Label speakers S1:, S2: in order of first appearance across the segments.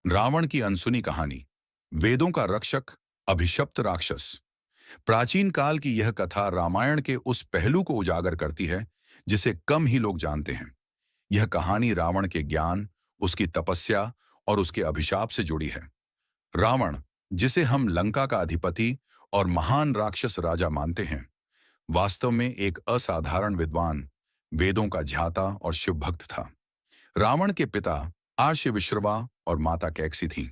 S1: रावण की अनसुनी कहानी। वेदों का रक्षक, अभिशप्त राक्षस। प्राचीन काल की यह कथा रामायण के उस पहलू को उजागर करती है जिसे कम ही लोग जानते हैं। यह कहानी रावण के ज्ञान, उसकी तपस्या और उसके अभिशाप से जुड़ी है। रावण, जिसे हम लंका का अधिपति और महान राक्षस राजा मानते हैं, वास्तव में एक असाधारण विद्वान, वेदों का ज्ञाता और शिव भक्त था। रावण के पिता आर्य विश्रवा और माता कैकसी थीं।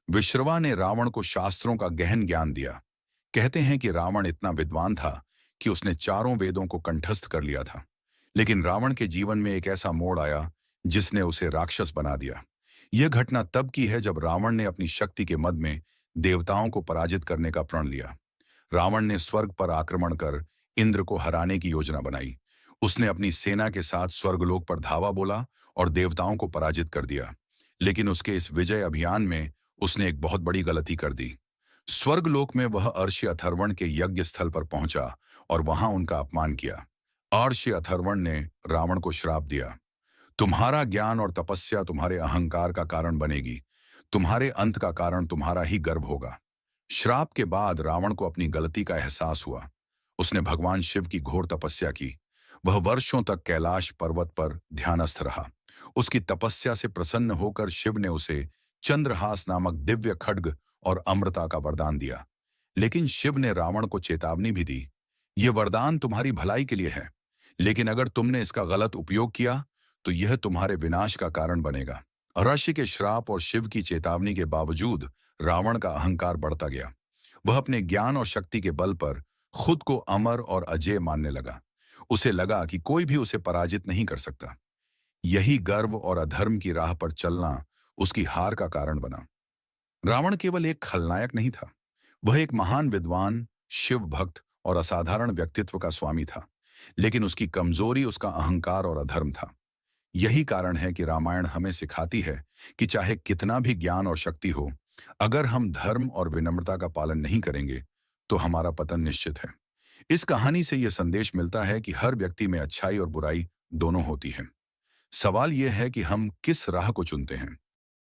S1: विश्रवा ने रावण को शास्त्रों का गहन ज्ञान दिया। कहते हैं कि रावण इतना विद्वान था कि उसने चारों वेदों को कंठस्थ कर लिया था। लेकिन रावण के जीवन में एक ऐसा मोड़ आया जिसने उसे राक्षस बना दिया। यह घटना तब की है जब रावण ने अपनी शक्ति के मद में देवताओं को पराजित करने का प्रण लिया। रावण ने स्वर्ग पर आक्रमण कर इंद्र को हराने की योजना बनाई। उसने अपनी सेना के साथ स्वर्गलोक पर धावा बोला और देवताओं को पराजित कर दिया। लेकिन उसके इस विजय अभियान में उसने एक बहुत बड़ी गलती कर दी। स्वर्गलोक में वह अर्षि अथर्वण के यज्ञ स्थल पर पहुंचा और वहां उनका अपमान किया। अर्षि अथर्वण ने रावण को श्राप दिया, तुम्हारा ज्ञान और तपस्या तुम्हारे अहंकार का कारण बनेगी, तुम्हारे अंत का कारण तुम्हारा ही गर्व होगा। श्राप के बाद रावण को अपनी गलती का एहसास हुआ। उसने भगवान शिव की घोर तपस्या की। वह वर्षों तक कैलाश पर्वत पर ध्यानस्थ रहा। उसकी तपस्या से प्रसन्न होकर शिव ने उसे चंद्रहास नामक दिव्य खड्ग और अमृता का वरदान दिया। लेकिन शिव ने रावण को चेतावनी भी दी, यह वरदान तुम्हारी भलाई के लिए है, लेकिन अगर तुमने इसका गलत उपयोग किया तो यह तुम्हारे विनाश का कारण बनेगा। ऋषि के श्राप और शिव की चेतावनी के बावजूद रावण का अहंकार बढ़ता गया। वह अपने ज्ञान और शक्ति के बल पर खुद को अमर और अजेय मानने लगा। उसे लगा कि कोई भी उसे पराजित नहीं कर सकता। यही गर्व और अधर्म की राह पर चलना उसकी हार का कारण बना। रावण केवल एक खलनायक नहीं था, वह एक महान विद्वान, शिव भक्त और असाधारण व्यक्तित्व का स्वामी था। लेकिन उसकी कमजोरी उसका अहंकार और अधर्म था। यही कारण है कि रामायण हमें सिखाती है कि चाहे कितना भी ज्ञान और शक्ति हो, अगर हम धर्म और विनम्रता का पालन नहीं करेंगे तो हमारा पतन निश्चित है। इस कहानी से यह संदेश मिलता है कि हर व्यक्ति में अच्छाई और बुराई दोनों होती है। सवाल यह है कि हम किस राह को चुनते हैं।